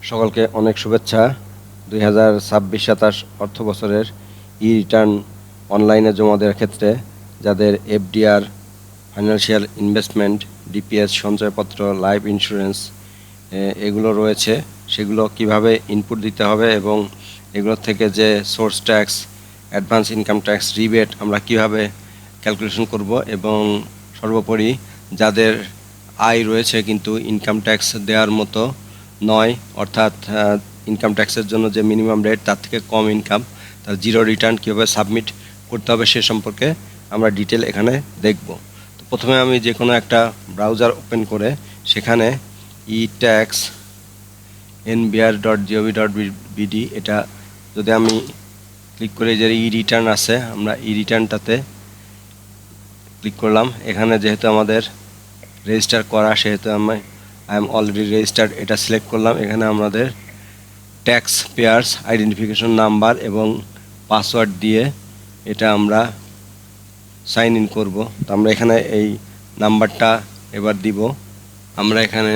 সকলকে অনেক শুভেচ্ছা। 2026-27 অর্থ বছরের ই রিটার্ন অনলাইনে জমা দেওয়ার ক্ষেত্রে যাদের এফডিআর, ফাইন্যান্সিয়াল ইনভেস্টমেন্ট, ডিপিএস, সঞ্চয়পত্র, লাইফ ইন্স্যুরেন্স এগুলো রয়েছে, সেগুলো কিভাবে ইনপুট দিতে হবে এবং এগুলোর থেকে যে source tax, advance income tax, rebate আমরা কিভাবে ক্যালকুলেশন করব এবং সর্বোপরি যাদের আয় রয়েছে কিন্তু ইনকাম ট্যাক্স দেওয়ার মতো নয়, অর্থাৎ ইনকাম ট্যাক্সের জন্য যে মিনিমাম রেট তার থেকে কম ইনকাম, তার জিরো রিটার্ন কীভাবে সাবমিট করতে হবে সে সম্পর্কে আমরা ডিটেল এখানে দেখব। তো প্রথমে আমি যে কোনো একটা ব্রাউজার ওপেন করে সেখানে ই-ট্যাক্স nbr.gov.bd এটা যদি আমি ক্লিক করে যে ই রিটার্ন আছে, আমরা ই রিটার্নটাতে ক্লিক করলাম। এখানে যেহেতু আমাদের রেজিস্টার করা সেহেতু আই এম অলরেডি রেজিস্টার্ড এটা সিলেক্ট করলাম। এখানে আমাদের ট্যাক্স পেয়ার্স আইডেন্টিফিকেশন নাম্বার এবং পাসওয়ার্ড দিয়ে এটা আমরা সাইন ইন করব। তো আমরা এখানে এই নাম্বারটা এবার দিব। আমরা এখানে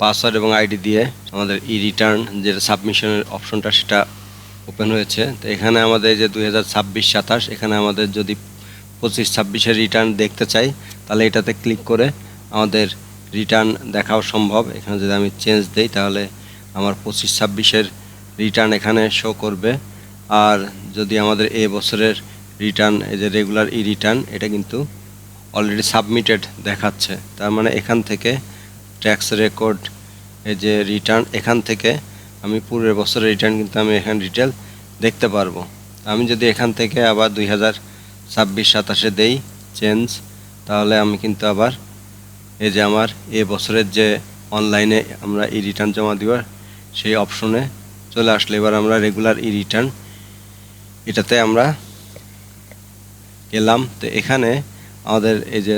পাসওয়ার্ড এবং আইডি দিয়ে আমাদের ই রিটার্ন যেটা সাবমিশনের অপশনটা সেটা ওপেন হয়েছে। তো এখানে আমাদের যে 2026-27 এখানে আমাদের যদি 25-26-এর রিটার্ন দেখতে চাই তাহলে এটাতে ক্লিক করে আমাদের রিটার্ন দেখাও সম্ভব। এখানে যদি আমি চেঞ্জ দেই তাহলে আমার 25-26-এর রিটার্ন এখানে শো করবে। আর যদি আমাদের এ বছরের রিটার্ন, এই যে রেগুলার ই রিটার্ন, এটা কিন্তু অলরেডি সাবমিটেড দেখাচ্ছে। তার মানে এখান থেকে ট্যাক্স রেকর্ড, এই যে রিটার্ন, এখান থেকে আমি পূর্বের বছরের রিটার্ন কিন্তু আমি এখানে ডিটেল দেখতে পারবো। আমি যদি এখান থেকে আবার 2026-27-এ দেই চেঞ্জ, তাহলে আমি কিন্তু আবার এই যে আমার এ বছরের যে অনলাইনে আমরা ই রিটার্ন জমা দেওয়ার সেই অপশনে চলে আসলে এবার আমরা রেগুলার ই রিটার্ন এটাতে আমরা গেলাম। তো এখানে আমাদের এই যে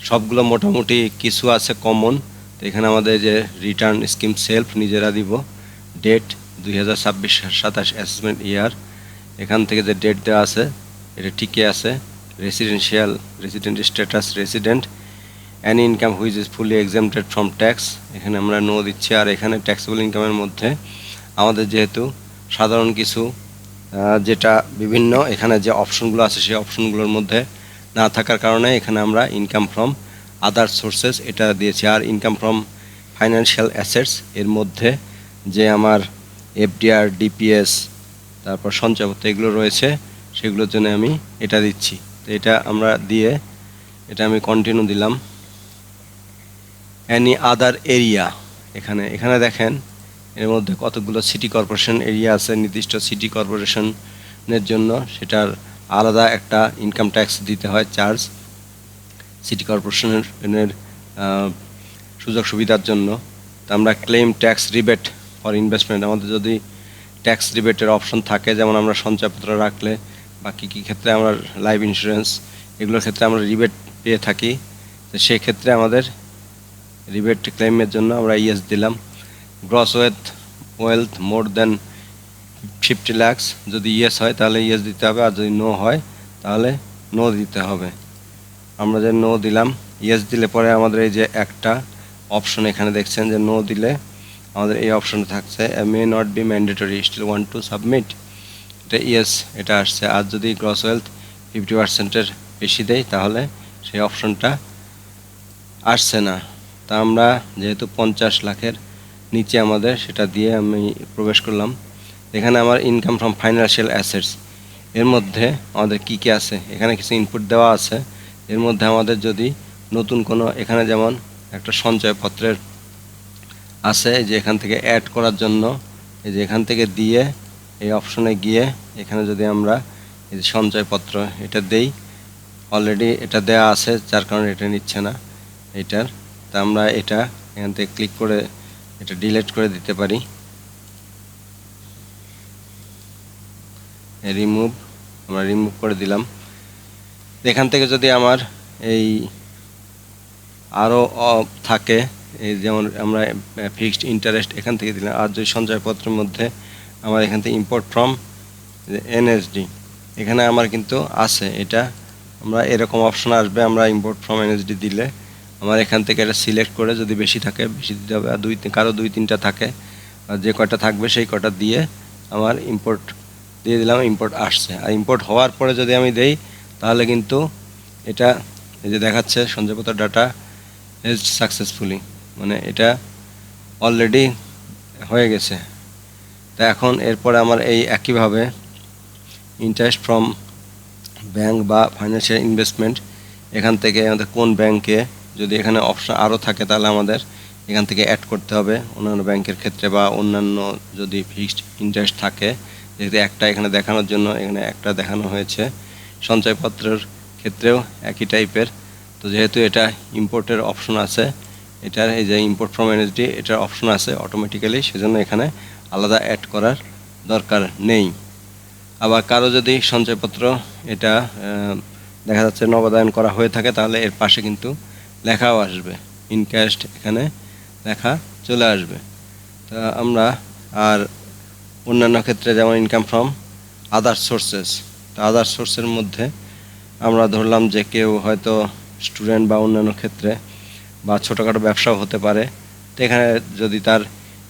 সবগুলো মোটামুটি কিছু আছে কমন। তো এখানে আমাদের যে রিটার্ন স্কিম সেলফ নিজেরা দিব, ডেট 2026-27 অ্যাসেসমেন্ট ইয়ার, এখান থেকে যে ডেট দেওয়া আছে এটা ঠিকই আছে। Resident status resident, any income which is fully exempted from tax, এখানে আমরা নো দিচ্ছি। আর এখানে ট্যাক্সেবল ইনকামের মধ্যে আমাদের যেহেতু সাধারণ কিছু যেটা বিভিন্ন এখানে যে অপশনগুলো আছে সেই অপশনগুলোর মধ্যে না থাকার কারণে এখানে আমরা ইনকাম ফ্রম আদার সোর্সেস এটা দিয়েছি। আর ইনকাম ফ্রম ফাইন্যান্সিয়াল অ্যাসেটস এর মধ্যে যে আমার এফডিআর, ডিপিএস, তারপর সঞ্চয়পত্র এগুলো রয়েছে সেগুলোর জন্য আমি এটা দিচ্ছি। তো এটা আমরা দিয়ে এটা আমি কন্টিনিউ দিলাম। অ্যানি আদার এরিয়া, এখানে দেখেন এর মধ্যে কতগুলো সিটি কর্পোরেশন এরিয়া আছে। নির্দিষ্ট সিটি কর্পোরেশনের জন্য সেটার আলাদা একটা ইনকাম ট্যাক্স দিতে হয়, চার্জ, সিটি কর্পোরেশনের সুযোগ সুবিধার জন্য। তো আমরা claim tax rebate for investment, আমাদের যদি ট্যাক্স রিবেটের অপশন থাকে, যেমন আমরা সঞ্চয়পত্র রাখলে বা কী ক্ষেত্রে আমরা লাইফ ইন্স্যুরেন্স এগুলোর ক্ষেত্রে আমরা রিবেট পেয়ে থাকি, তো সেই ক্ষেত্রে আমাদের রিবেট ক্লেমের জন্য আমরা ইয়েস দিলাম। গ্রস ওয়েলথ মোর দেন 50 লাখ, যদি ইয়েস হয় তাহলে ইয়েস দিতে হবে, আর যদি নো হয় তাহলে নো দিতে হবে। আমরা যে নো দিলাম, ইয়েস দিলে পরে আমাদের এই যে একটা অপশন এখানে দেখছেন যে নো দিলে আমাদের এই অপশনটা থাকছে may not be mandatory, still want to submit, এটা ইয়েস এটা আসছে। আর যদি গ্রস ওয়েলথ 50%-এর বেশি দেয় তাহলে সেই অপশনটা আসছে না। তা আমরা যেহেতু 50 লাখের নিচে আমাদের সেটা দিয়ে আমি প্রবেশ করলাম। এখানে আমার ইনকাম ফ্রম ফাইন্যান্সিয়াল অ্যাসেটস এর মধ্যে আমাদের কি কি আছে, এখানে কিছু ইনপুট দেওয়া আছে। এর মধ্যে আমাদের যদি নতুন কোনো, এখানে যেমন একটা সঞ্চয়পত্রের আছে যে এখান থেকে অ্যাড করার জন্য, এই যে এখান থেকে দিয়ে এই অপশনে গিয়ে এখানে যদি আমরা এই যে সঞ্চয়পত্র এটা দেই, অলরেডি এটা দেওয়া আছে যার কারণে এটা নিচ্ছে না এটার। তা আমরা এটা এখান থেকে ক্লিক করে এটা ডিলিট করে দিতে পারি, রিমুভ, আমরা রিমুভ করে দিলাম। এখান থেকে যদি আমার এই আরও থাকে, এই যেমন আমরা ফিক্সড ইন্টারেস্ট এখান থেকে দিলাম। আর যদি সঞ্চয়পত্রের মধ্যে আমার এখান থেকে ইম্পোর্ট ফ্রম এনএসডি এখানে আমার কিন্তু আছে, এটা আমরা এরকম অপশন আসবে, আমরা ইম্পোর্ট ফ্রম এনএসডি দিলে আমার এখান থেকে এটা সিলেক্ট করে যদি বেশি থাকে বেশি দিতে হবে, আর কারো 2-3টা থাকে যে কয়টা থাকবে সেই কয়টা দিয়ে আমার ইম্পোর্ট দিয়ে দিলাম, ইম্পোর্ট আসছে। আর ইম্পোর্ট হওয়ার পরে যদি আমি দেই তাহলে কিন্তু এটা এই যে দেখাচ্ছে সঞ্চয়পত্র ডাটা হেজড সাকসেসফুলি, মানে এটা অলরেডি হয়ে গেছে। তা এখন এরপরে আমার এই একইভাবে ইন্টারেস্ট ফ্রম ব্যাংক বা ফাইন্যান্সিয়াল ইনভেস্টমেন্ট, এখান থেকে আমাদের কোন ব্যাংকে যদি এখানে অপশন আরও থাকে তাহলে আমাদের এখান থেকে অ্যাড করতে হবে অন্যান্য ব্যাংকের ক্ষেত্রে, বা অন্যান্য যদি ফিক্সড ইন্টারেস্ট থাকে, যেহেতু একটা এখানে দেখানোর জন্য এখানে একটা দেখানো হয়েছে। সঞ্চয়পত্রের ক্ষেত্রেও একই টাইপের। তো যেহেতু এটা ইম্পোর্টের অপশন আছে, এটার এই যে ইম্পোর্ট ফ্রম এনএসডি এটার অপশন আছে অটোমেটিক্যালি, সেজন্য এখানে আলাদা অ্যাড করার দরকার নেই। আবার কারো যদি সঞ্চয়পত্র এটা দেখা যাচ্ছে নগদায়ন করা হয়ে থাকে তাহলে এর পাশে কিন্তু লেখাও আসবে, ইনক্যাশড এখানে লেখা চলে আসবে। তা আমরা আর অন্যান্য ক্ষেত্রে যেমন ইনকাম ফ্রম আদার সোর্সেস, তো আদার সোর্সের মধ্যে আমরা ধরলাম যে কেউ হয়তো স্টুডেন্ট বা অন্যান্য ক্ষেত্রে বা ছোটোখাটো ব্যবসাও হতে পারে, তো এখানে যদি তার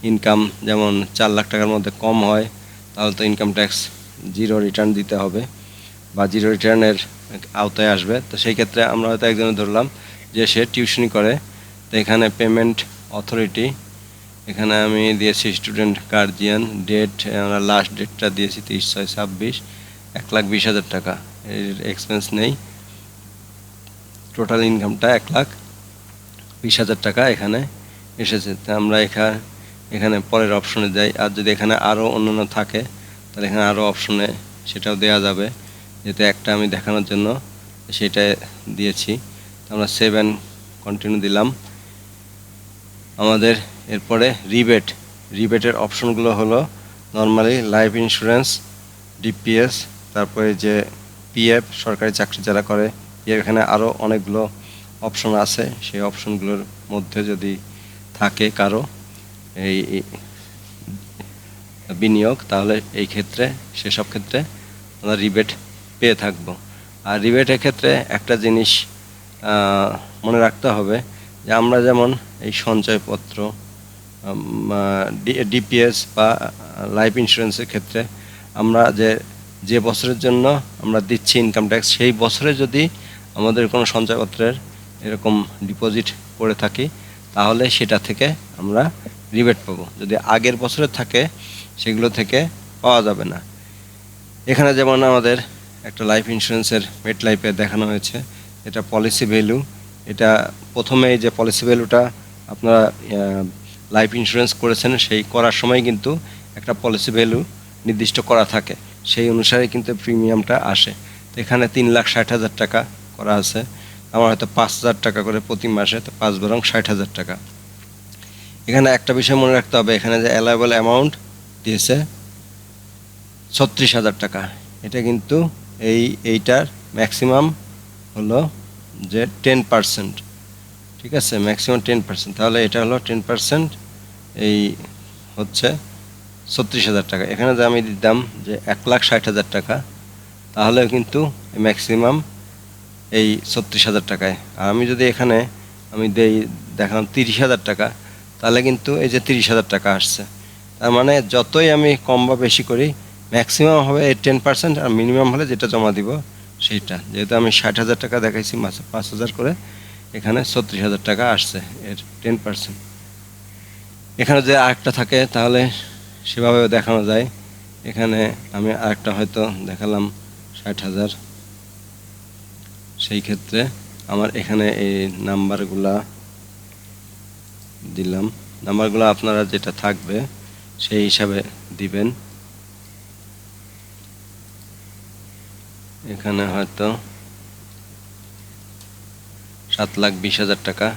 ইনকাম যেমন 4 লাখ টাকার মধ্যে কম হয় তাহলে তো ইনকাম ট্যাক্স জিরো রিটার্ন দিতে হবে বা জিরো রিটার্নের আওতায় আসবে। তো সেই ক্ষেত্রে আমরা হয়তো একজনে ধরলাম যে সে টিউশনি করে, তো এখানে পেমেন্ট অথরিটি এখানে আমি দিয়েছি স্টুডেন্ট গার্জিয়ান, ডেট আমরা লাস্ট ডেটটা দিয়েছি 30/6/26, 1,20,000 টাকা, এর এক্সপেন্স নেই, টোটাল ইনকামটা 1,20,000 টাকা এখানে এসেছে। তো আমরা এখানে পরের অপশনে যাই। আর যদি এখানে আরও অন্যান্য থাকে তাহলে এখানে আরও অপশনে সেটাও দেওয়া যাবে, যেহেতু একটা আমি দেখানোর জন্য সেটা দিয়েছি। তো আমরা সেভ অ্যান্ড কন্টিনিউ দিলাম। আমাদের এরপরে রিবেটের অপশনগুলো হলো নর্মালি লাইফ ইন্স্যুরেন্স, ডিপিএস, তারপরে যে পিএফ সরকারি চাকরি যারা করে, এখানে আরও অনেকগুলো অপশন আছে। সেই অপশনগুলোর মধ্যে যদি থাকে কারো এই বিনিয়োগ, তাহলে এই ক্ষেত্রে সেসব ক্ষেত্রে আমরা রিবেট পেয়ে থাকবো। আর রিবেটের ক্ষেত্রে একটা জিনিস মনে রাখতে হবে যে আমরা যেমন এই সঞ্চয়পত্র, ডিপিএস বা লাইফ ইন্স্যুরেন্সের ক্ষেত্রে আমরা যে বছরের জন্য আমরা দিচ্ছি ইনকাম ট্যাক্স, সেই বছরে যদি আমাদের কোনো সঞ্চয়পত্রের এরকম ডিপোজিট করে থাকি তাহলে সেটা থেকে আমরা রিবেট পাবো। যদি আগের বছরের থাকে সেগুলো থেকে পাওয়া যাবে না। এখানে যেমন আমাদের একটা লাইফ ইন্স্যুরেন্সের মেট লাইফে দেখানো হয়েছে, এটা পলিসি ভ্যালু। এটা প্রথমে যে পলিসি ভ্যালুটা আপনারা লাইফ ইন্স্যুরেন্স করেছেন সেই করার সময় কিন্তু একটা পলিসি ভ্যালু নির্দিষ্ট করা থাকে, সেই অনুসারে কিন্তু প্রিমিয়ামটা আসে। তো এখানে 3,60,000 টাকা করা আছে, আমার হয়তো 5,000 টাকা করে প্রতি মাসে, তো 5 বরং 60,000 টাকা। এখানে একটা বিষয় মনে রাখতে হবে, এখানে যে অ্যালাইবল অ্যামাউন্ট দিয়েছে 36,000 টাকা, এটা কিন্তু এইটার ম্যাক্সিমাম হলো যে 10%, ঠিক আছে, ম্যাক্সিমাম 10%, তাহলে এটা হলো 10%, এই হচ্ছে 36,000 টাকা। এখানে যে আমি দিতাম যে 1,60,000 টাকা, তাহলে কিন্তু ম্যাক্সিমাম এই 36,000 টাকায়। আর আমি যদি এখানে আমি দেখালাম 30,000 টাকা, তাহলে কিন্তু এই যে 30,000 টাকা আসছে। তার মানে যতই আমি কম বা বেশি করি ম্যাক্সিমাম হবে এই 10%, আর মিনিমাম হলে যেটা জমা দিব সেইটা। যেহেতু আমি 60,000 টাকা দেখাইছি মাসে 5,000 করে, এখানে 36,000 টাকা আসছে এর 10%। এখানে যে আরেকটা থাকে তাহলে সেভাবেও দেখানো যায়। এখানে আমি আরেকটা হয়তো দেখালাম 60,000, সেই ক্ষেত্রে আমার এখানে এই নাম্বারগুলা দিলাম, নাম্বারগুলো আপনারা যেটা থাকবে সেই হিসাবে দিবেন। এখানে হয়তো 7,20,000 টাকা,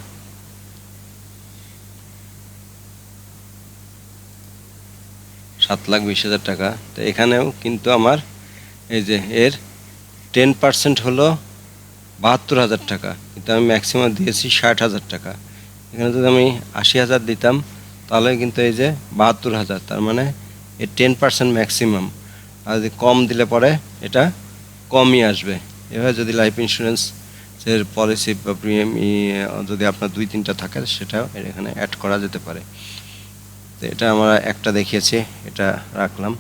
7,20,000 টাকা। তো এখানেও কিন্তু আমার এই যে এর 10% হলো 72,000 টাকা, কিন্তু আমি ম্যাক্সিমাম দিয়েছি 60,000 টাকা। এখানে যদি আমি 80,000 দিতাম তাহলে কিন্তু এই যে 72,000, তার মানে এর 10% ম্যাক্সিমাম। আর যদি কম দিলে পরে এটা কমই আসবে। এভাবে যদি লাইফ ইন্স্যুরেন্সের পলিসি বা প্রিমিয়াম যদি আপনার 2-3টা থাকে সেটাও এখানে অ্যাড করা যেতে পারে। তো এটা আমরা একটা দেখিয়েছি, এটা রাখলাম।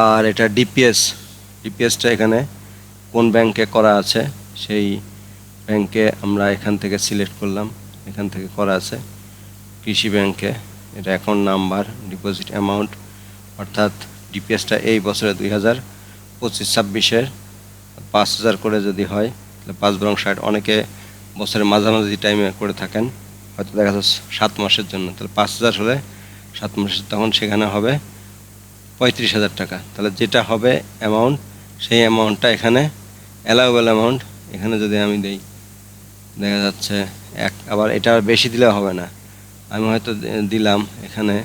আর এটা ডিপিএসটা এখানে কোন ব্যাংকে করা আছে সেই ব্যাংকে আমরা এখান থেকে সিলেক্ট করলাম, এখান থেকে করা আছে কৃষি ব্যাংকে। এটা অ্যাকাউন্ট নাম্বার, ডিপোজিট অ্যামাউন্ট, অর্থাৎ ডিপিএসটা এই বছরে 2025-26-27-এর 5,000 করে যদি হয় তাহলে 5×60, অনেকে বছরের মাঝামাঝি টাইমে করে থাকেন, হয়তো দেখা যাচ্ছে 7 মাসের জন্য, তাহলে 5,000 হলে 7 মাসের তখন সেখানে হবে 35,000 টাকা। তাহলে যেটা হবে অ্যামাউন্ট, সেই অ্যামাউন্টটা এখানে অ্যালাউয়েবল অ্যামাউন্ট এখানে যদি আমি দেই, দেখা যাচ্ছে আবার এটা বেশি দিলে হবে না, আমি হয়তো দিলাম এখানে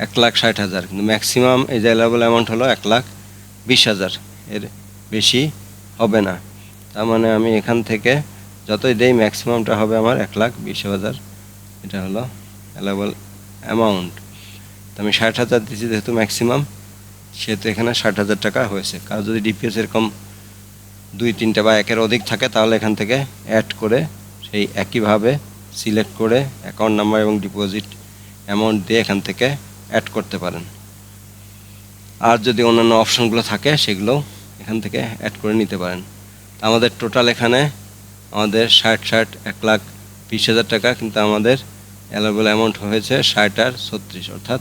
1,60,000, কিন্তু ম্যাক্সিমাম এই যে অ্যালাউয়েবল অ্যামাউন্ট হলো 1,20,000, এর বেশি হবে না। তার মানে আমি এখান থেকে যতই দেই ম্যাক্সিমামটা হবে আমার 1,20,000, এটা হলো অ্যালাউয়েবল অ্যামাউন্ট। তো আমি 60,000 দিচ্ছি যেহেতু ম্যাক্সিমাম, সেহেতু এখানে 60,000 টাকা হয়েছে। কারো যদি ডিপিএস এরকম 2-3টা বা একের অধিক থাকে তাহলে এখান থেকে অ্যাড করে সেই একইভাবে সিলেক্ট করে অ্যাকাউন্ট নাম্বার এবং ডিপোজিট অ্যামাউন্ট দিয়ে এখান থেকে অ্যাড করতে পারেন। আর যদি অন্যান্য অপশনগুলো থাকে সেগুলো এখান থেকে অ্যাড করে নিতে পারেন। আমাদের টোটাল এখানে আমাদের 1,20,000 টাকা, কিন্তু আমাদের অ্যালাউয়েবল অ্যামাউন্ট হয়েছে 60 আর 36, অর্থাৎ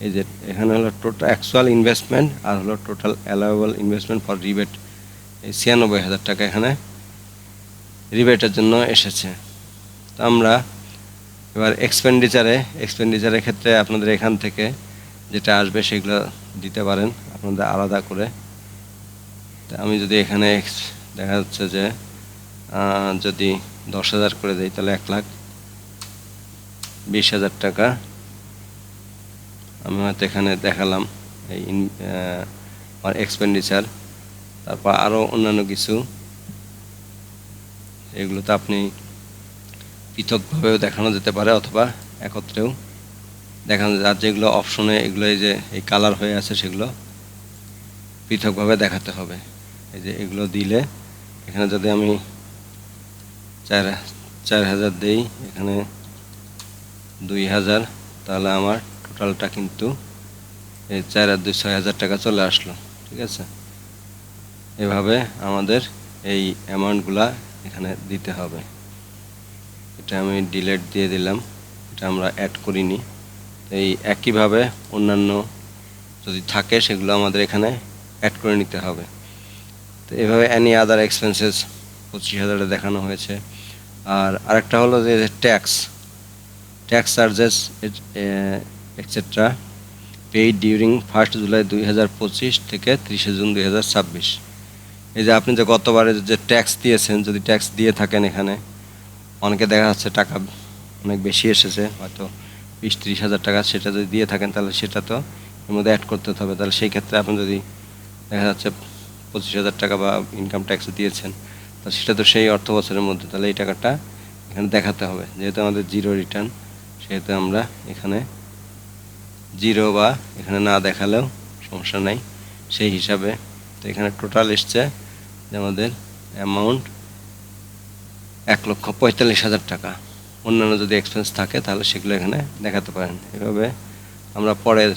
এই যে এখানে হলো টোটাল অ্যাকচুয়াল ইনভেস্টমেন্ট আর হলো total allowable investment for rebate, এই 96,000 টাকা এখানে রিবেটের জন্য এসেছে। তো আমরা এবার এক্সপেন্ডিচারের ক্ষেত্রে আপনাদের এখান থেকে যেটা আসবে সেগুলো দিতে পারেন আপনাদের আলাদা করে। তা আমি যদি এখানে দেখা যাচ্ছে যে যদি 10,000 করে দেই তাহলে 1,20,000 টাকা আমি হয়তো এখানে দেখালাম এই আমার এক্সপেন্ডিচার। তারপর আরও অন্যান্য কিছু, এগুলোতে আপনি পৃথকভাবেও দেখানো যেতে পারে অথবা একত্রেও দেখানো যায়। আর যেগুলো অপশনে এগুলো এই যে এই কালার হয়ে আছে সেগুলো পৃথকভাবে দেখাতে হবে। এই যে এগুলো দিলে এখানে যদি আমি 4,000 দেই, এখানে 2,000, তাহলে আমার টোটালটা কিন্তু এই 4 আর 2 6,000 টাকা চলে আসলো। ঠিক আছে, এভাবে আমাদের এই অ্যামাউন্টগুলা এখানে দিতে হবে। এটা আমি ডিলিট দিয়ে দিলাম, এটা আমরা অ্যাড করিনি। এই একইভাবে অন্যান্য যদি থাকে সেগুলো আমাদের এখানে অ্যাড করে নিতে হবে। তো এভাবে অ্যানি আদার এক্সপেন্সেস 25,000 দেখানো হয়েছে। আর আরেকটা হলো যে tax charges etcetera paid during 1 July 2025 থেকে 30 জুন 2026। এই যে আপনি যে গতবারে যে ট্যাক্স দিয়েছেন, যদি ট্যাক্স দিয়ে থাকেন এখানে অনেকে দেখা যাচ্ছে টাকা অনেক বেশি এসেছে, হয়তো 20-30,000 টাকা, সেটা যদি দিয়ে থাকেন তাহলে সেটা তো এর মধ্যে অ্যাড করতে হবে। তাহলে সেই ক্ষেত্রে আপনি যদি দেখা যাচ্ছে 25,000 টাকা বা ইনকাম ট্যাক্স দিয়েছেন, তাহলে সেটা তো সেই অর্থ বছরের মধ্যে, তাহলে এই টাকাটা এখানে দেখাতে হবে। যেহেতু আমাদের জিরো রিটার্ন, সেহেতু আমরা এখানে জিরো বা এখানে না দেখালেও সমস্যা নাই সেই হিসাবে। তো এখানে টোটাল এসছে যে আমাদের অ্যামাউন্ট 1,45,000 টাকা। অন্যান্য যদি এক্সপেন্স থাকে তাহলে সেগুলো এখানে দেখাতে পারেন। এভাবে আমরা পরের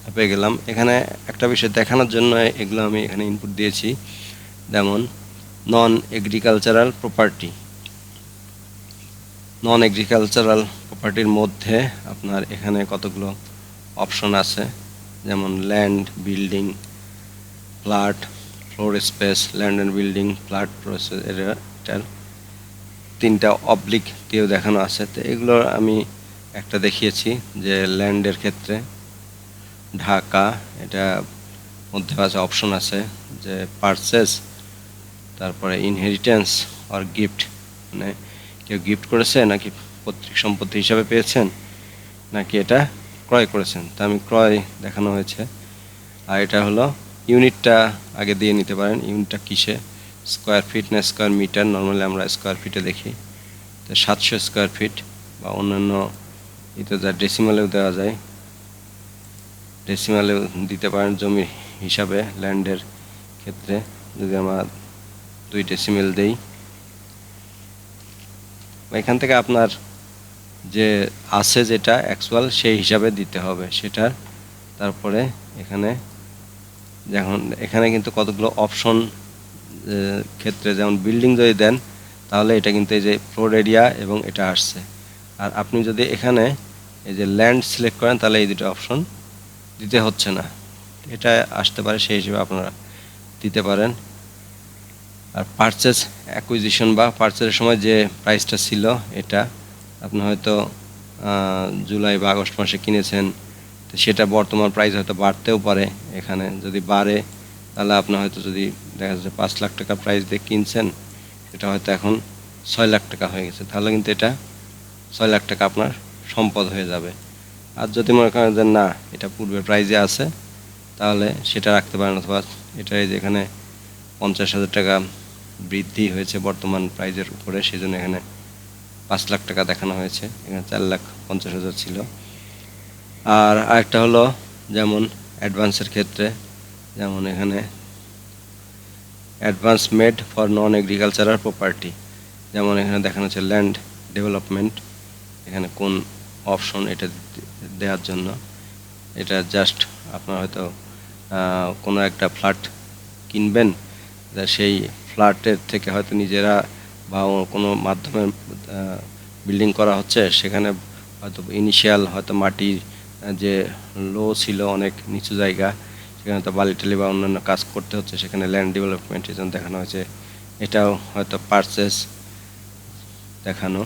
ধাপে গেলাম। এখানে একটা বিষয় দেখানোর জন্য এগুলো আমি এখানে ইনপুট দিয়েছি, যেমন নন এগ্রিকালচারাল প্রপার্টির মধ্যে আপনার এখানে কতগুলো অপশন আছে, যেমন land, building, flat, floor space, land and building, flat process, এটার 3টা অবলিক দিয়েও দেখানো আছে। তো এগুলো আমি একটা দেখিয়েছি যে ল্যান্ডের ক্ষেত্রে ঢাকা, এটা মধ্যে আছে অপশন আছে যে পারচেস, তারপরে ইনহেরিটেন্স অর গিফট, মানে কেউ গিফট করেছে নাকি পৈতৃক সম্পত্তি হিসাবে পেয়েছেন নাকি এটা ক্রয় করেছেন। তা আমি ক্রয় দেখানো হয়েছে। আর এটা হলো ইউনিটটা আগে দিয়ে নিতে পারেন, ইউনিটটা কিসে, স্কোয়ার ফিট না স্কোয়ার মিটার, নর্মালি আমরা স্কোয়ার ফিটে দেখি। তো 700 স্কোয়ার ফিট বা অন্যান্য এটা যা ডেসিমালেও দেওয়া যায়, ডেসিমালেও দিতে পারেন জমির হিসাবে। ল্যান্ডের ক্ষেত্রে যদি আমরা 2 ডেসিমেল দেই, এখান থেকে আপনার যে আছে যেটা অ্যাকচুয়াল সেই হিসাবে দিতে হবে সেটা। তারপরে এখানে যখন এখানে কিন্তু কতগুলো অপশন ক্ষেত্রে, যেমন বিল্ডিং যদি দেন তাহলে এটা কিন্তু এই যে ফ্লোর এরিয়া এবং এটা আসছে। আর আপনি যদি এখানে এই যে ল্যান্ড সিলেক্ট করেন তাহলে এই দুটো অপশন দিতে হচ্ছে না, এটা আসতে পারে, সেই হিসেবে আপনারা দিতে পারেন। আর পারচেজ অ্যাকুইজিশন বা পারচেজের সময় যে প্রাইসটা ছিল এটা আপনি হয়তো জুলাই বা আগস্ট মাসে কিনেছেন, তো সেটা বর্তমান প্রাইস হয়তো বাড়তেও পারে। এখানে যদি বাড়ে তাহলে আপনার হয়তো যদি দেখা যাচ্ছে 5 লাখ টাকা প্রাইস দিয়ে কিনছেন, সেটা হয়তো এখন 6 লাখ টাকা হয়ে গেছে, তাহলে কিন্তু এটা 6 লাখ টাকা আপনার সম্পদ হয়ে যাবে। আর যদি মনে করেন যে না এটা পূর্বের প্রাইজে আছে তাহলে সেটা রাখতে পারেন, অথবা এটা এই যে এখানে 50,000 টাকা বৃদ্ধি হয়েছে বর্তমান প্রাইজের উপরে, সেই জন্য এখানে 5 লাখ টাকা দেখানো হয়েছে, এখানে 4,50,000 ছিল। আর আরেকটা হলো যেমন অ্যাডভান্সের ক্ষেত্রে, যেমন এখানে advance made for non agricultural property, যেমন এখানে দেখানো হচ্ছে ল্যান্ড ডেভেলপমেন্ট, এখানে কোন অপশন এটা দেওয়ার জন্য। এটা জাস্ট আপনার হয়তো কোনো একটা ফ্ল্যাট কিনবেন, সেই ফ্ল্যাটের থেকে হয়তো নিজেরা বা কোনো মাধ্যমে বিল্ডিং করা হচ্ছে, সেখানে হয়তো ইনিশিয়াল হয়তো মাটির যে লো ছিল অনেক নিচু জায়গা, সেখানে তো বালি টালি বা অন্যান্য কাজ করতে হচ্ছে, সেখানে ল্যান্ড ডেভেলপমেন্টের জন্য দেখানো হয়েছে। এটাও হয়তো পারচেস দেখানো।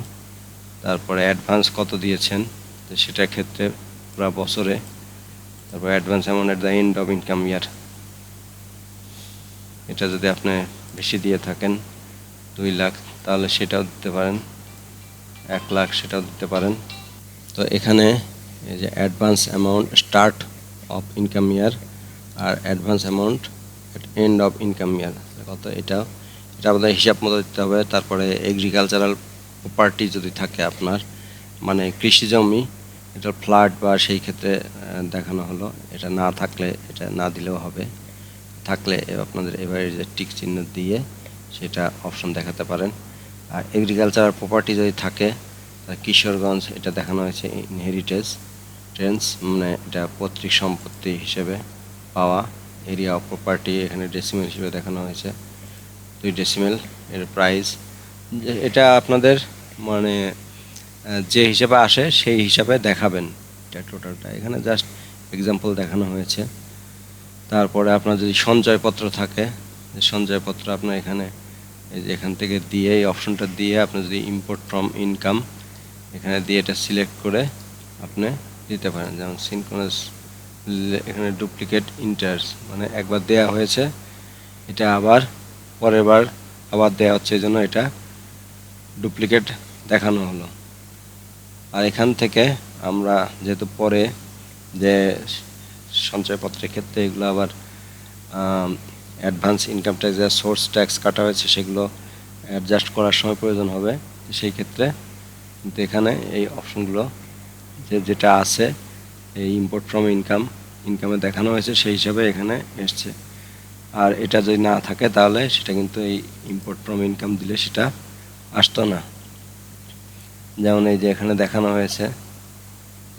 তারপরে অ্যাডভান্স কত দিয়েছেন তো সেটার ক্ষেত্রে পুরো বছরে। তারপর advance amount at the end of income ইয়ার, এটা যদি আপনি বেশি দিয়ে থাকেন 2 লাখ তাহলে সেটাও দিতে পারেন, 1 লাখ সেটাও দিতে পারেন। তো এখানে এই যে advance amount start of income year আর advance amount at end of income year কত, এটা আমাদের হিসাব মতো দিতে হবে। তারপরে এগ্রিকালচারাল প্রপার্টি যদি থাকে আপনার, মানে কৃষি জমি, এটা ফ্ল্যাট বা সেই ক্ষেত্রে দেখানো হলো। এটা না থাকলে এটা না দিলেও হবে, থাকলে আপনাদের এবারে যে টিক চিহ্ন দিয়ে সেটা অপশন দেখাতে পারেন। আর এগ্রিকালচারাল প্রপার্টি যদি থাকে, কিশোরগঞ্জ এটা দেখানো হয়েছে ইনহেরিটেজ ট্রেন্স, মানে এটা পৈতৃক সম্পত্তি হিসেবে পাওয়া। এরিয়া অফ প্রপার্টি এখানে ডেসিমেল হিসেবে দেখানো হয়েছে 2 ডেসিমেল এর প্রাইস। এটা আপনাদের মানে যে হিসাবে আসে সেই হিসাবে দেখাবেন এটা টোটালটা, এখানে জাস্ট এক্সাম্পল দেখানো হয়েছে। তারপরে আপনার যদি সঞ্চয়পত্র থাকে, সঞ্চয়পত্র আপনার এখানে এই যে এখান থেকে দিয়ে এই অপশনটা দিয়ে আপনি যদি ইম্পোর্ট ফ্রম ইনকাম এখানে দিয়ে এটা সিলেক্ট করে আপনি দিতে পারেন। যেমন সিনক্রোনাস, এখানে ডুপ্লিকেট ইন্টারেস্ট, মানে একবার দেয়া হয়েছে এটা আবার পরের বার আবার দেওয়া হচ্ছে, এই জন্য এটা ডুপ্লিকেট দেখানো হলো। আর এখান থেকে আমরা যেহেতু পরে যে সঞ্চয়পত্রের ক্ষেত্রে এগুলো আবার অ্যাডভান্স ইনকাম ট্যাক্স যা সোর্স ট্যাক্স কাটা হয়েছে সেগুলো অ্যাডজাস্ট করার সময় প্রয়োজন হবে, সেই ক্ষেত্রে কিন্তু এখানে এই অপশনগুলো যেটা আছে এই ইম্পোর্ট ফ্রম ইনকামে দেখানো হয়েছে সেই হিসাবে এখানে এসছে। আর এটা যদি না থাকে তাহলে সেটা কিন্তু এই ইম্পোর্ট ফ্রম ইনকাম দিলে সেটা আসতো না। যেমন এই যে এখানে দেখানো হয়েছে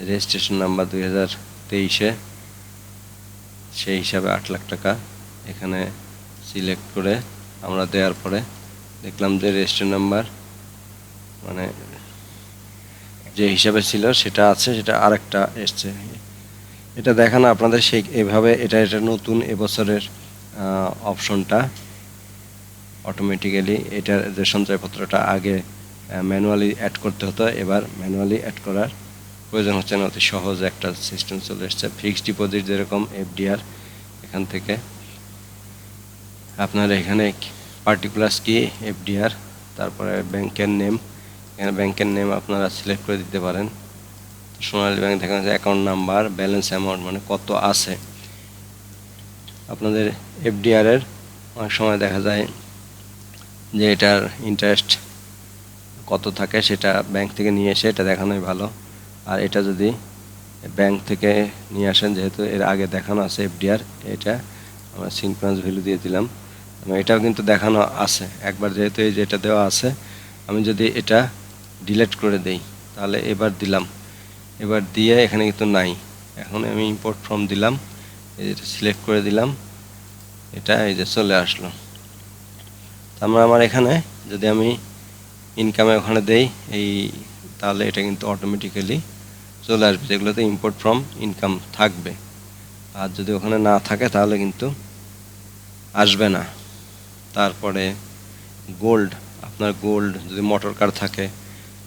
রেজিস্ট্রেশন নাম্বার 2023-এ, সেই হিসাবে 8 লাখ টাকা এখানে সিলেক্ট করে আমরা দেওয়ার পরে দেখলাম যে রেজিস্ট্রেশন নাম্বার মানে যে হিসাবে ছিল সেটা আছে, সেটা আরেকটা এসছে। এটা দেখানো আপনাদের সেই এভাবে এটা নতুন এবছরের অপশনটা অটোমেটিক্যালি এটার যে সঞ্চয়পত্রটা আগে ম্যানুয়ালি অ্যাড করতে হতো, এবার ম্যানুয়ালি অ্যাড করার প্রয়োজন হচ্ছে না, অতি সহজ একটা সিস্টেম চলে এসছে। ফিক্সড ডিপোজিট যেরকম এফডিআর, এখান থেকে আপনার এখানে পার্টিকুলার্স কি এফডিআর, তারপরে ব্যাংকের নেম, এখানে ব্যাংকের নেম আপনারা সিলেক্ট করে দিতে পারেন। সোনালী ব্যাংক দেখা যাচ্ছে অ্যাকাউন্ট নাম্বার, ব্যালেন্স অ্যামাউন্ট মানে কত আছে আপনাদের এফডিআরের। অনেক সময় দেখা যায় যে এটার ইন্টারেস্ট কত থাকে সেটা ব্যাংক থেকে নিয়ে এসে এটা দেখানোই ভালো। আর এটা যদি ব্যাংক থেকে নিয়ে আসেন, যেহেতু এর আগে দেখানো আছে এফডিআর, এটা আমরা সিনক্রোনাস ভ্যালু দিয়ে দিলাম। এটাও কিন্তু দেখানো আছে একবার, যেহেতু এই যেটা দেওয়া আছে, আমি যদি এটা ডিলিট করে দেই তাহলে এবার দিলাম, এবার দিয়ে এখানে কিন্তু নাই। এখন আমি ইম্পোর্ট ফ্রম দিলাম, এটা সিলেক্ট করে দিলাম, এটা এই যে চলে আসলো। আমার এখানে যদি আমি ইনকামে ওখানে দেই এই, তাহলে এটা কিন্তু অটোমেটিক্যালি চলে আসবে, যেগুলোতে ইম্পোর্ট ফ্রম ইনকাম থাকবে। আর যদি ওখানে না থাকে তাহলে কিন্তু আসবে না। তারপরে গোল্ড, আপনার গোল্ড যদি মোটর কার থাকে,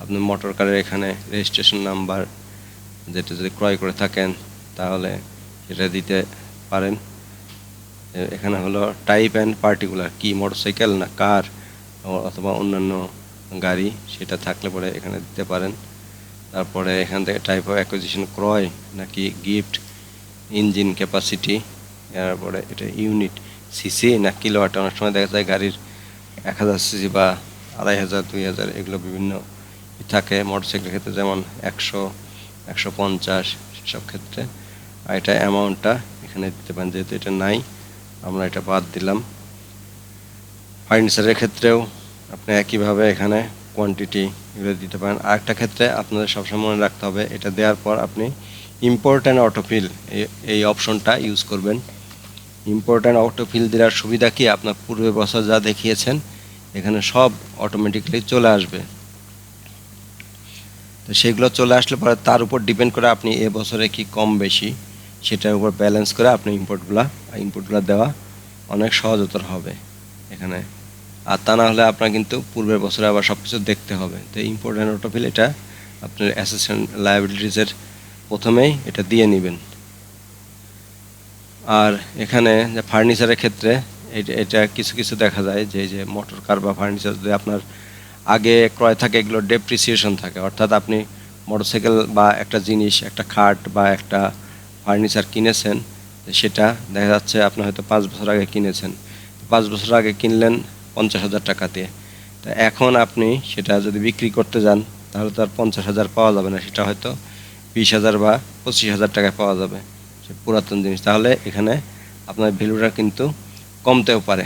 আপনি মোটর কারের এখানে রেজিস্ট্রেশন নাম্বার যেটা যদি ক্রয় করে থাকেন তাহলে সেটা দিতে পারেন। এখানে হলো টাইপ অ্যান্ড পার্টিকুলার, কি মোটরসাইকেল না কার অথবা অন্যান্য গাড়ি, সেটা থাকলে পরে এখানে দিতে পারেন। তারপরে এখান থেকে টাইপ অফ অ্যাকুইজিশন ক্রয় নাকি গিফট, ইঞ্জিন ক্যাপাসিটি, তারপরে এটা ইউনিট সিসি না কিলোওয়াট। অনেক সময় দেখা যায় গাড়ির 1000 সিসি বা 2500 2000 এগুলো বিভিন্ন থাকে মোটরসাইকেলের ক্ষেত্রে, যেমন 100 150 সেসব ক্ষেত্রে। আর এটা অ্যামাউন্টটা এখানে দিতে পারেন, যেহেতু এটা নাই আমরা এটা বাদ দিলাম। ফার্নিচারের ক্ষেত্রেও আপনি একইভাবে এখানে কোয়ান্টিটি এগুলো দিতে পারেন। আরেকটা ক্ষেত্রে আপনাদের সবসময় মনে রাখতে হবে, এটা দেওয়ার পর আপনি ইম্পোর্ট অ্যান্ড অটোফিল এই অপশনটা ইউজ করবেন। ইম্পোর্ট অ্যান্ড অটোফিল দেওয়ার সুবিধা কি, আপনার পূর্বের বছর যা দেখিয়েছেন এখানে সব অটোমেটিক্যালি চলে আসবে। তো সেগুলো চলে আসলে পরে তার উপর ডিপেন্ড করে আপনি এ বছরে কি কম বেশি সেটার উপর ব্যালেন্স করে আপনি ইনপুটগুলো দেওয়া অনেক সহজতর হবে এখানে। আর তা না হলে আপনার কিন্তু পূর্বের বছরে আবার সব কিছু দেখতে হবে। তো ইম্পোর্ট অ্যান্ড অটোফিল এটা আপনার অ্যাসেসমেন্ট লায়াবিলিটিসের প্রথমেই এটা দিয়ে নেবেন। আর এখানে যে ফার্নিচারের ক্ষেত্রে এটা কিছু কিছু দেখা যায় যে মোটর কার বা ফার্নিচার যদি আপনার আগে ক্রয় থাকে, এগুলো ডেপ্রিসিয়েশন থাকে, অর্থাৎ আপনি মোটরসাইকেল বা একটা জিনিস, একটা খাট বা একটা ফার্নিচার কিনেছেন, সেটা দেখা যাচ্ছে আপনি হয়তো 5 বছর আগে কিনেছেন, 5 বছর আগে কিনলেন 50,000 টাকা দিয়ে। তা এখন আপনি সেটা যদি বিক্রি করতে যান তাহলে তো আর 50,000 পাওয়া যাবে না, সেটা হয়তো 20,000 বা 25,000 টাকায় পাওয়া যাবে সে পুরাতন জিনিস। তাহলে এখানে আপনার ভ্যালুটা কিন্তু কমতেও পারে,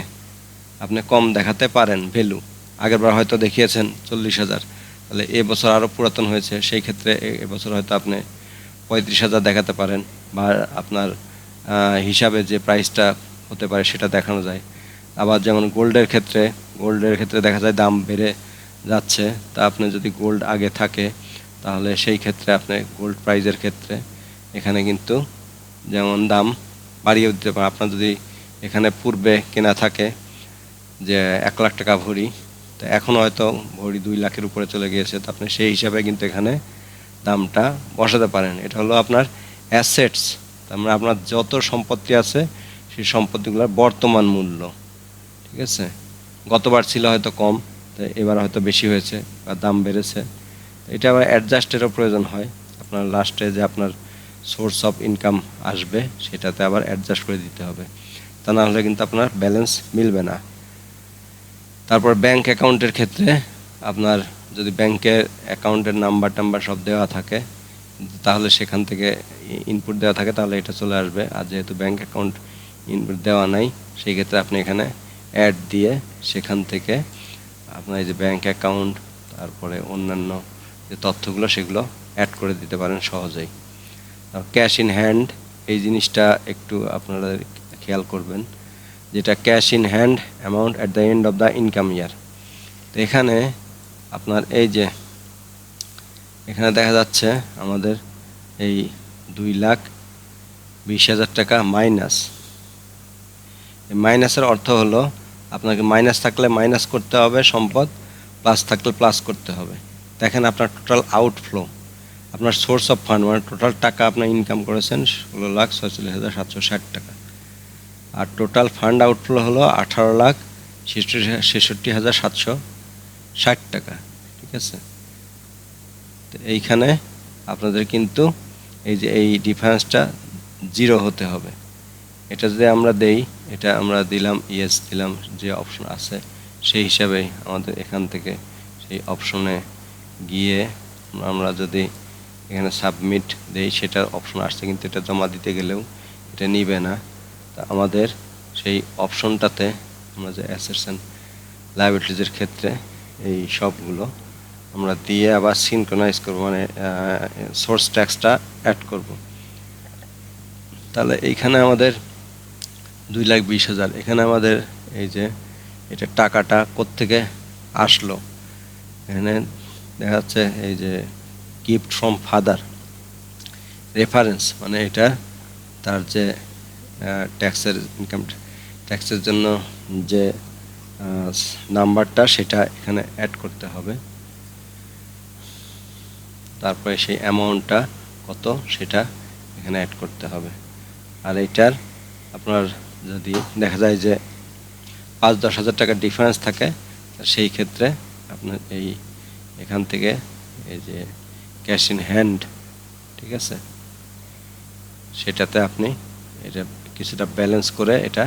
আপনি কম দেখাতে পারেন ভ্যালু। আগেরবার হয়তো দেখিয়েছেন 40,000, তাহলে এবছর আরও পুরাতন হয়েছে, সেই ক্ষেত্রে এবছর হয়তো আপনি 35,000 দেখাতে পারেন, বা আপনার হিসাবে যে প্রাইসটা হতে পারে সেটা দেখানো যায়। আবার যেমন গোল্ডের ক্ষেত্রে দেখা যায় দাম বেড়ে যাচ্ছে, তা আপনি যদি গোল্ড আগে থাকে তাহলে সেই ক্ষেত্রে আপনি গোল্ড প্রাইজের ক্ষেত্রে এখানে কিন্তু যেমন দাম বাড়িয়েও দিতে পারেন। আপনার যদি এখানে পূর্বে কেনা থাকে যে 1 লাখ টাকা ভরি, তো এখন হয়তো ভরি 2 লাখের উপরে চলে গিয়েছে, তো আপনি সেই হিসাবে কিন্তু এখানে দামটা বসাতে পারেন। এটা হলো আপনার অ্যাসেটস, তার মানে আপনার যত সম্পত্তি আছে সেই সম্পত্তিগুলোর বর্তমান মূল্য, ঠিক আছে। গতবার ছিল হয়তো কম, তো এবার হয়তো বেশি হয়েছে বা দাম বেড়েছে, এটা আবার অ্যাডজাস্টেরও প্রয়োজন হয়। আপনার লাস্টে যে আপনার সোর্স অফ ইনকাম আসবে সেটাতে আবার অ্যাডজাস্ট করে দিতে হবে, তা না হলে কিন্তু আপনার ব্যালেন্স মিলবে না। তারপর ব্যাংক অ্যাকাউন্টের ক্ষেত্রে আপনার যদি ব্যাংকের অ্যাকাউন্টের নাম্বার সব দেওয়া থাকে তাহলে সেখান থেকে ইনপুট দেওয়া থাকে তাহলে এটা চলে আসবে। আর যেহেতু ব্যাংক অ্যাকাউন্ট ইনপুট দেওয়া নাই, সেই ক্ষেত্রে আপনি এখানে অ্যাড দিয়ে সেখান থেকে আপনার এই যে ব্যাংক অ্যাকাউন্ট তারপরে অন্যান্য যে তথ্যগুলো সেগুলো অ্যাড করে দিতে পারেন সহজেই। ক্যাশ ইন হ্যান্ড এই জিনিসটা একটু আপনারা খেয়াল করবেন, যেটা cash in hand amount at the end of the income ইয়ার। তো এখানে আপনার এই যে এখানে দেখা যাচ্ছে আমাদের এই 2,20,000 টাকা মাইনাস। এই মাইনাসের অর্থ হলো আপনাকে মাইনাস থাকলে মাইনাস করতে হবে সম্পদ, প্লাস থাকলে প্লাস করতে হবে। দেখেন আপনার টোটাল আউটফ্লো, আপনার সোর্স অফ ফান্ড মানে টোটাল টাকা আপনার ইনকাম করেছেন 16,46,760 টাকা, আর টোটাল ফান্ড আউটফ্লো হলো 18,66,760 টাকা, ঠিক আছে। তো এইখানে আপনাদের কিন্তু এই যে এই ডিফারেন্সটা 0 হতে হবে। এটা যদি আমরা দেই, এটা আমরা দিলাম ইয়েস দিলাম, যে অপশন আছে সেই হিসাবেই আমাদের এখান থেকে সেই অপশনে গিয়ে আমরা যদি এখানে সাবমিট দেই সেটার অপশন আসছে, কিন্তু এটা জমা দিতে গেলেও এটা নিবে না। তা আমাদের সেই অপশনটাতে আমরা যে অ্যাসেটস অ্যান্ড লায়াবিলিটিজের ক্ষেত্রে এই সবগুলো আমরা দিয়ে আবার সিনক্রোনাইজ করব, মানে সোর্স ট্যাক্সটা অ্যাড করব। তাহলে এইখানে আমাদের 2,20,000, এখানে আমাদের এই যে এটা টাকাটা কোত্থেকে আসলো, এখানে দেখা যাচ্ছে এই যে গিফট ফ্রম ফাদার রেফারেন্স, মানে এটা তার যে ট্যাক্সের ইনকাম ট্যাক্সের জন্য যে নাম্বারটা সেটা এখানে অ্যাড করতে হবে। তারপরে সেই অ্যামাউন্টটা কত সেটা এখানে অ্যাড করতে হবে। আর এইটার আপনার যদি দেখা যায় যে 5-10 হাজার টাকার ডিফারেন্স থাকে, সেই ক্ষেত্রে আপনার এখান থেকে এই যে ক্যাশ ইন হ্যান্ড, ঠিক আছে, সেটাতে আপনি এটা কিছুটা ব্যালেন্স করে এটা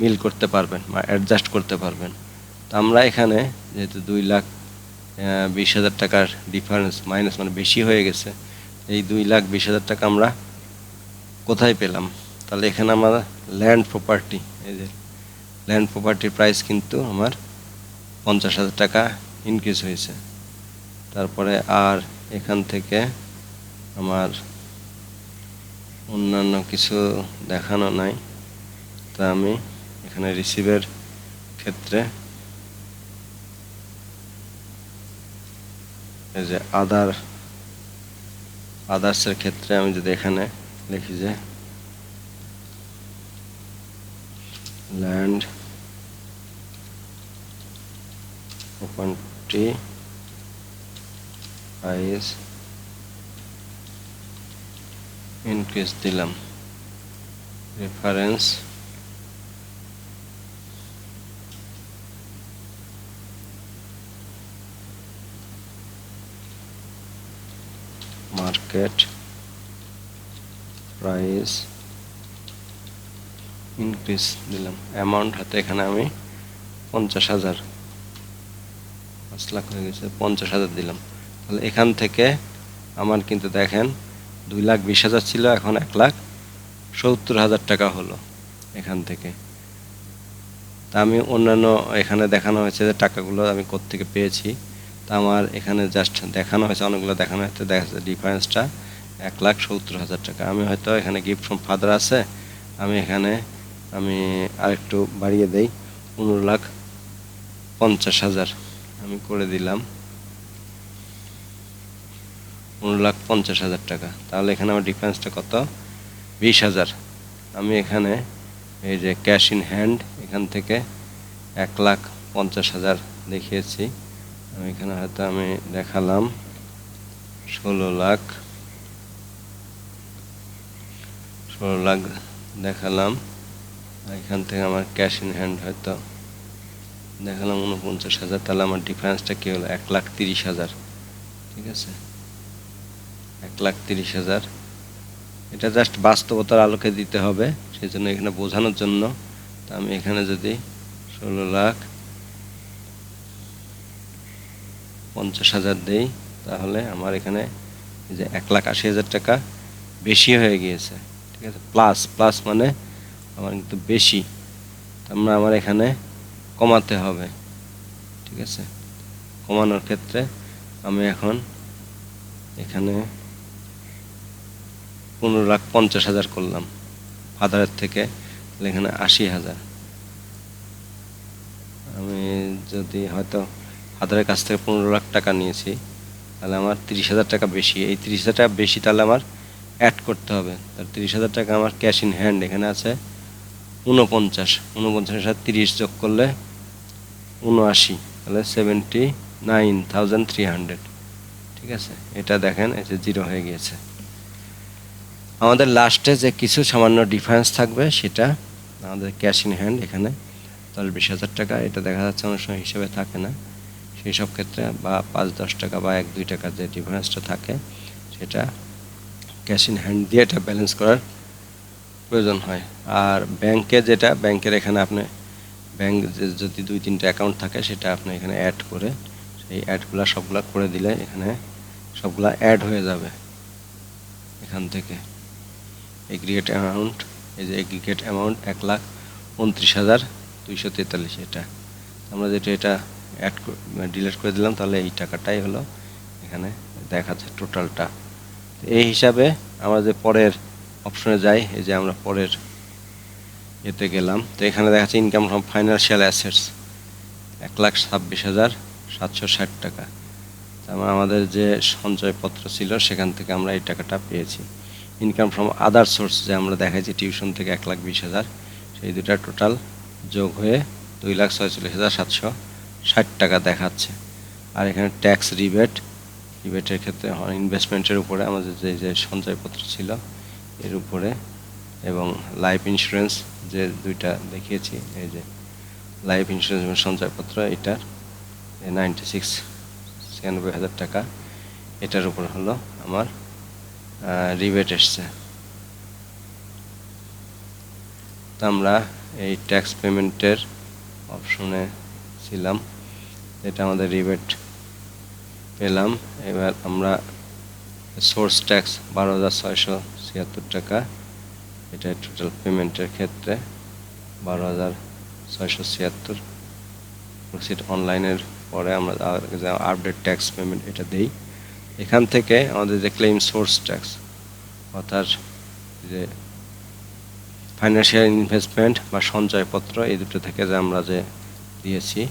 মিল করতে পারবেন বা অ্যাডজাস্ট করতে পারবেন। তো আমরা এখানে যেহেতু 2,20,000 টাকার ডিফারেন্স মাইনাস, মানে বেশি হয়ে গেছে, এই 2,20,000 টাকা আমরা কোথায় পেলাম? তাহলে এখানে আমরা ল্যান্ড প্রপার্টি, এই যে ল্যান্ড প্রপার্টির প্রাইস কিন্তু আমার 50,000 টাকা ইনক্রিজ হয়েছে। তারপরে আর এখান থেকে আমার অন্যান্য কিছু দেখানো নাই, তা আমি এখানে রিসিভের ক্ষেত্রে এই যে আদার্সের ক্ষেত্রে আমি যদি এখানে লিখি যে ল্যান্ড প্রপার্টি প্রাইস ইনক্রিজ দিলাম, রেফারেন্স মার্কেট প্রাইস ইনক্রিজ দিলাম, অ্যামাউন্ট হাতে এখানে আমি 50,000, 5 লাখ হয়ে গেছে, 50,000 দিলাম। তাহলে এখান থেকে আমার কিন্তু দেখেন 2,20,000 ছিল, এখন 1,70,000 টাকা হলো এখান থেকে। তা আমি অন্যান্য এখানে দেখানো হয়েছে যে টাকাগুলো আমি কোত্থেকে পেয়েছি, তা আমার এখানে জাস্ট দেখানো হয়েছে, অনেকগুলো দেখানো হয়েছে, দেখা যাচ্ছে ডিফারেন্সটা 1,70,000 টাকা। আমি হয়তো এখানে গিফট ফ্রম ফাদার আছে, আমি এখানে আরেকটু বাড়িয়ে দেই, 15,50,000 আমি করে দিলাম, 15,50,000 টাকা। তাহলে এখানে আমার ডিফারেন্সটা কত? 20,000। আমি এখানে এই যে ক্যাশ ইন হ্যান্ড এখান থেকে 1,50,000 দেখিয়েছি, আমি এখানে হয়তো আমি দেখালাম 16 লাখ দেখালাম। এখান থেকে আমার ক্যাশ ইন হ্যান্ড হয়তো দেখালাম 49,000, তাহলে আমার ডিফারেন্সটা কি হলো? 1,30,000, ঠিক আছে, 1,30,000। এটা জাস্ট বাস্তবতার আলোকে দিতে হবে, সেই জন্য এখানে বোঝানোর জন্য। তা আমি এখানে যদি 16,50,000 দেই, তাহলে আমার এখানে যে 1,80,000 টাকা বেশি হয়ে গিয়েছে, ঠিক আছে, প্লাস মানে আমার কিন্তু বেশি, তারপরে আমার এখানে কমাতে হবে, ঠিক আছে। কমানোর ক্ষেত্রে আমি এখন এখানে 15,50,000 করলাম ফাদারের থেকে, তাহলে এখানে 80,000। আমি যদি হয়তো ফাদারের কাছ থেকে 15 লাখ টাকা নিয়েছি, তাহলে আমার 30,000 টাকা বেশি, এই 30,000 টাকা বেশি তাহলে আমার অ্যাড করতে হবে। তাহলে 30,000 টাকা আমার ক্যাশ ইন হ্যান্ড এখানে আছে 49,000 সাথে 30 যোগ করলে 79, তাহলে 79,300, ঠিক আছে। এটা দেখেন এই যে 0 হয়ে গিয়েছে। আমাদের লাস্টে যে কিছু সামান্য ডিফারেন্স থাকবে সেটা আমাদের ক্যাশ ইন হ্যান্ড এখানে 10-20,000 টাকা, এটা দেখা যাচ্ছে অনেক সময় হিসেবে থাকে না, সেই সব ক্ষেত্রে বা 5-10 টাকা বা 1-2 টাকার যে ডিফারেন্সটা থাকে সেটা ক্যাশ ইন হ্যান্ড দিয়ে এটা ব্যালেন্স করার প্রয়োজন হয়। আর ব্যাংকে যেটা, ব্যাংকের এখানে আপনি ব্যাংক যদি 2-3টা অ্যাকাউন্ট থাকে সেটা আপনি এখানে অ্যাড করে সেই অ্যাডগুলো সবগুলা করে দিলে এখানে সবগুলা অ্যাড হয়ে যাবে। এখান থেকে এগ্রিগেট অ্যামাউন্ট, এই যে এগ্রিগেট অ্যামাউন্ট 1,29,243, এটা আমরা যেটা এটা ডিলিট করে দিলাম, তাহলে এই টাকাটাই হলো এখানে দেখাচ্ছে টোটালটা। এই হিসাবে আমরা যে পরের অপশনে যাই, এই যে আমরা পরের এতে গেলাম, তো এখানে দেখাচ্ছে ইনকাম ফ্রম ফাইন্যান্সিয়াল অ্যাসেটস 1,26,760 টাকা। তার মানে আমাদের যে সঞ্চয়পত্র ছিল সেখান থেকে আমরা এই টাকাটা পেয়েছি। ইনকাম ফ্রম আদার সোর্স যে আমরা দেখাইছি টিউশন থেকে 1,20,000, সেই দুটা টোটাল যোগ হয়ে 2,46,760 টাকা দেখাচ্ছে। আর এখানে ট্যাক্স রিবেটের ক্ষেত্রে ইনভেস্টমেন্টের উপরে আমাদের যে সঞ্চয়পত্র ছিল এর উপরে, এবং লাইফ ইন্স্যুরেন্স যে দুইটা দেখিয়েছি, এই যে লাইফ ইন্স্যুরেন্স এবং সঞ্চয়পত্র, এটার 96,96,000 টাকা, এটার উপর হলো আমার রিবেট এসছে। তো আমরা এই ট্যাক্স পেমেন্টের অপশনে ছিলাম, এটা আমাদের রিবেট পেলাম। এবার আমরা সোর্স ট্যাক্স 12,676 টাকা, এটা টোটাল পেমেন্টের ক্ষেত্রে 12,676 প্রসিড অনলাইনের পরে আমরা আপডেট ট্যাক্স পেমেন্ট এটা দেই। এখান থেকে আমাদের যে ক্লেম সোর্স ট্যাক্স, অর্থাৎ যে ফাইন্যান্সিয়াল ইনভেস্টমেন্ট বা সঞ্চয়পত্র, এই দুটো থেকে যে আমরা যে দিয়েছি,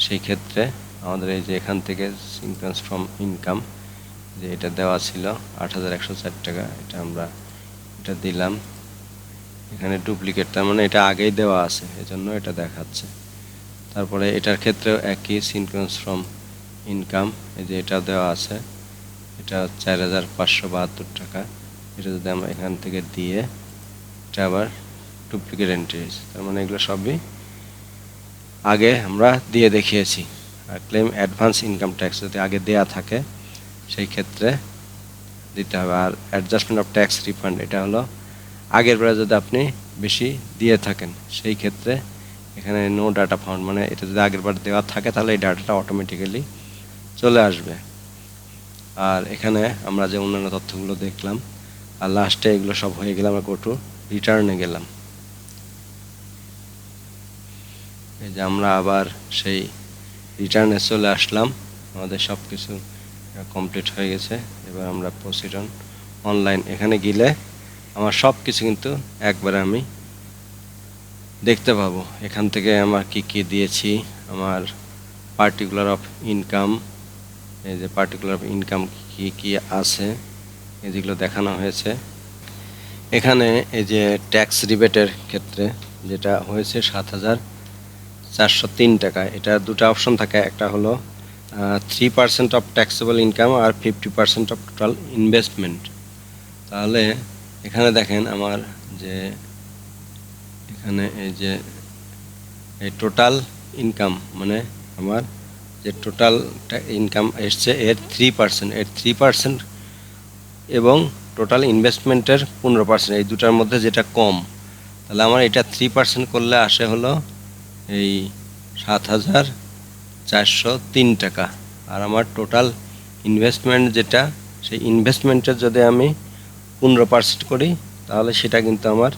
সেই ক্ষেত্রে আমাদের এই যে এখান থেকে সিকোয়েন্স ফ্রম ইনকাম যে এটা দেওয়া ছিল 8,104 টাকা, এটা আমরা এটা দিলাম। এখানে ডুপ্লিকেট, তার মানে এটা আগেই দেওয়া আছে, এজন্য এটা দেখাচ্ছে। তারপরে এটার ক্ষেত্রেও একই সিকোয়েন্স ফ্রম ইনকাম, এই যে এটা দেওয়া আছে, এটা 4,572 টাকা, এটা যদি আমরা এখান থেকে দিয়ে, এটা আবার ডুপ্লিকেট এন্ট্রিজ, তার মানে এগুলো সবই আগে আমরা দিয়ে দেখিয়েছি। আর ক্লেম অ্যাডভান্স ইনকাম ট্যাক্স যদি আগে দেয়া থাকে সেই ক্ষেত্রে দিতে হবে। আর অ্যাডজাস্টমেন্ট অফ ট্যাক্স রিফান্ড, এটা হলো আগের বারে যদি আপনি বেশি দিয়ে থাকেন সেই ক্ষেত্রে এখানে নো ডাটা ফাউন্ড, মানে এটা যদি আগের বার দেওয়া থাকে তাহলে এই ডাটাটা অটোমেটিক্যালি চলে আসবে। আর এখানে আমরা যে অন্যান্য তথ্যগুলো দেখলাম, আর লাস্টে এগুলো সব হয়ে গেলে আমরা গো টু রিটার্নে গেলাম। এই যে আমরা আবার সেই রিটার্নে চলে আসলাম, আমাদের সব কিছু কমপ্লিট হয়ে গেছে। এবার আমরা প্রসিড অন অনলাইন, এখানে গেলে আমার সব কিছু কিন্তু একবারে আমি দেখতে পাবো। এখান থেকে আমার কি কি দিয়েছি, আমার পার্টিকুলার অফ ইনকাম, এই যে পার্টিকুলার অফ ইনকাম কি কি আছে এগুলো দেখানো হয়েছে। এখানে এই যে ট্যাক্স রিবেটের ক্ষেত্রে যেটা হয়েছে 7,403 টাকা, এটা দুটো অপশন থাকে, একটা হলো 3% অফ ট্যাক্সেবল ইনকাম আর 50% অফ টোটাল ইনভেস্টমেন্ট। তাহলে এখানে দেখেন আমার যে এখানে এই যে এই টোটাল ইনকাম, মানে আমার যে টোটাল ইনকাম এসছে এর 3%, এবং টোটাল ইনভেস্টমেন্টের 15%, এই দুটার মধ্যে যেটা কম, তাহলে আমার এটা 3% করলে আসে হলো এই 7,403 টাকা। আর আমার টোটাল ইনভেস্টমেন্ট যেটা, সেই ইনভেস্টমেন্টের যদি আমি 15% করি তাহলে সেটা কিন্তু আমার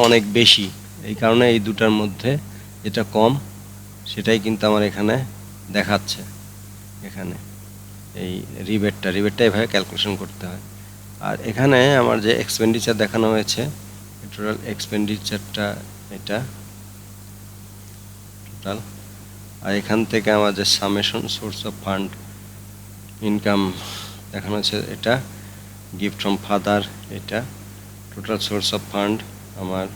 অনেক বেশি। এই কারণে এই দুটার মধ্যে যেটা কম সেটাই কিন্তু আমার এখানে দেখাচ্ছে। এখানে এই রিবেটটা এভাবে ক্যালকুলেশন করতে হয়। আর এখানে আমার যে এক্সপেন্ডিচার দেখানো হয়েছে, টোটাল এক্সপেন্ডিচারটা এটা টোটাল। আর এখান থেকে আমার যে summation source of fund income দেখানো হয়েছে, এটা গিফট ফ্রম ফাদার, এটা টোটাল সোর্স অফ ফান্ড আমার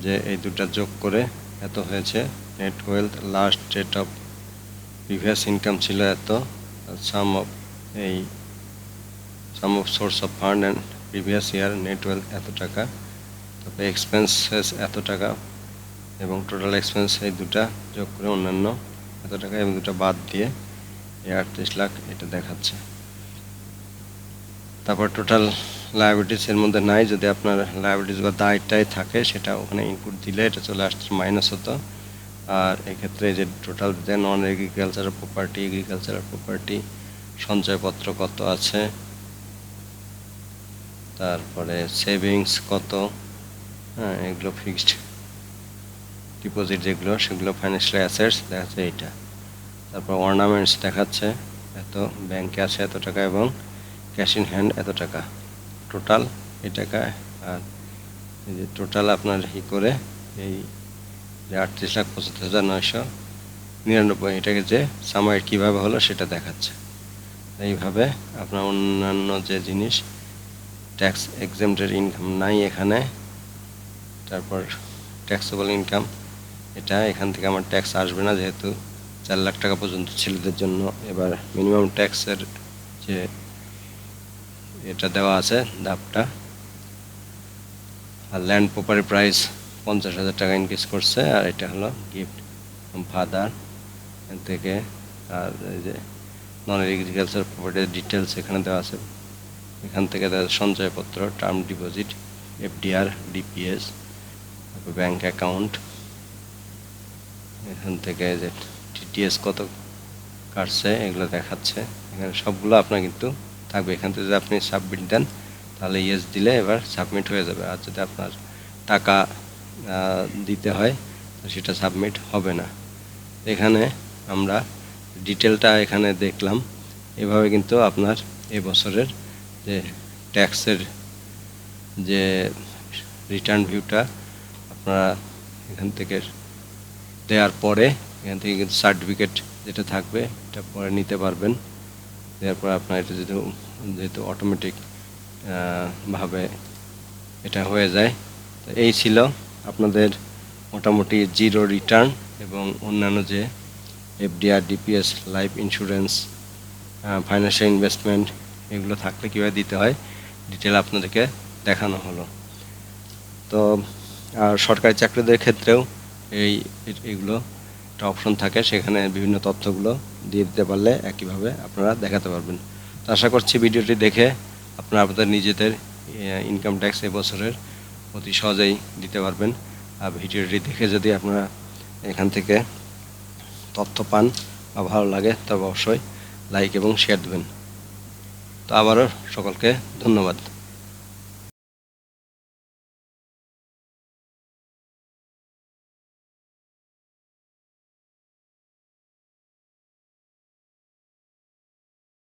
যে এই দুটা যোগ করে এত হয়েছে। Net wealth, last date of previous income ছিল এত, sum of source of fund and previous year net wealth এত টাকা, তারপরে এক্সপেন্সেস এত টাকা, এবং টোটাল এক্সপেন্স এই দুটা যোগ করে অন্যান্য এত টাকা, এবং দুটা বাদ দিয়ে এই 38 লাখ এটা দেখাচ্ছে। তারপর টোটাল লায়াবিলিটিস এর মধ্যে নাই, যদি আপনার লায়াবিলিটিস বা দায়টাই থাকে সেটা ওখানে ইনপুট দিলে এটা চলে আসছে মাইনাস হতো। আর এক্ষেত্রে যে টোটাল যে নন এগ্রিকালচারাল প্রপার্টি সঞ্চয়পত্র কত আছে, তারপরে সেভিংস কত, হ্যাঁ এগুলো ফিক্সড ডিপোজিট যেগুলো সেগুলো ফাইন্যান্সিয়াল অ্যাসেটস দেখা যাচ্ছে এইটা। তারপর অর্নামেন্টস দেখাচ্ছে এত, ব্যাংকে আছে এত টাকা এবং ক্যাশ ইন হ্যান্ড এত টাকা, টোটাল এই টাকা। আর এই যে টোটাল আপনার করে এই যে 38,75,999, এটাকে যে সামারি কীভাবে হলো সেটা দেখাচ্ছে। এইভাবে আপনার অন্যান্য যে জিনিস ট্যাক্স এক্সেম্পটেড ইনকাম নাই এখানে, তারপর ট্যাক্সেবল ইনকাম, এটা এখান থেকে আমার ট্যাক্স আসবে না, যেহেতু 4 লাখ টাকা পর্যন্ত ছেলেদের জন্য। এবার মিনিমাম ট্যাক্সের যে এটা দেওয়া আছে ধাপটা, আর ল্যান্ড প্রপার্টি প্রাইস 50,000 টাকা ইনক্রিজ করছে। আর এটা হলো গিফট ফাদার থেকে। আর এই যে নন এগ্রিকালচার প্রপার্টির ডিটেলস এখানে দেওয়া আছে, এখান থেকে সঞ্চয়পত্র, term deposit, FDR, DPS, bank account, এখান থেকে যে টিটিএস কত কাটছে এগুলো দেখাচ্ছে। এখানে সবগুলো আপনার কিন্তু থাকবে। এখান থেকে যদি আপনি সাবমিট দেন তাহলে ইয়েস দিলে এবার সাবমিট হয়ে যাবে। আর যদি আপনার টাকা দিতে হয় তো সেটা সাবমিট হবে না। এখানে আমরা ডিটেলটা এখানে দেখলাম। এভাবে কিন্তু আপনার এবছরের যে ট্যাক্সের যে রিটার্ন ভিউটা আপনারা এখান থেকে দেওয়ার পরে এখান থেকে কিন্তু সার্টিফিকেট যেটা থাকবে এটা পরে নিতে পারবেন। দেওয়ার পরে আপনার এটা যেহেতু অটোমেটিক ভাবে এটা হয়ে যায়। তো এই ছিল আপনাদের মোটামুটি জিরো রিটার্ন এবং অন্যান্য যে FDR, DPS, life insurance, financial investment এগুলো থাকলে কীভাবে দিতে হয় ডিটেল আপনাদেরকে দেখানো হলো। তো আর সরকারি চাকরিদের ক্ষেত্রেও এইগুলো একটা অপশন থাকে, সেখানে বিভিন্ন তথ্যগুলো দিয়ে দিতে পারলে একইভাবে আপনারা দেখাতে পারবেন। তো আশা করছি ভিডিওটি দেখে আপনারা আপনাদের নিজেদের ইনকাম ট্যাক্স এবছরের অতি সহজেই দিতে পারবেন। আর ভিডিওটি দেখে যদি আপনারা এখান থেকে তথ্য পান বা ভালো লাগে তবে অবশ্যই লাইক এবং শেয়ার দেবেন। তো আবারও সকলকে ধন্যবাদ।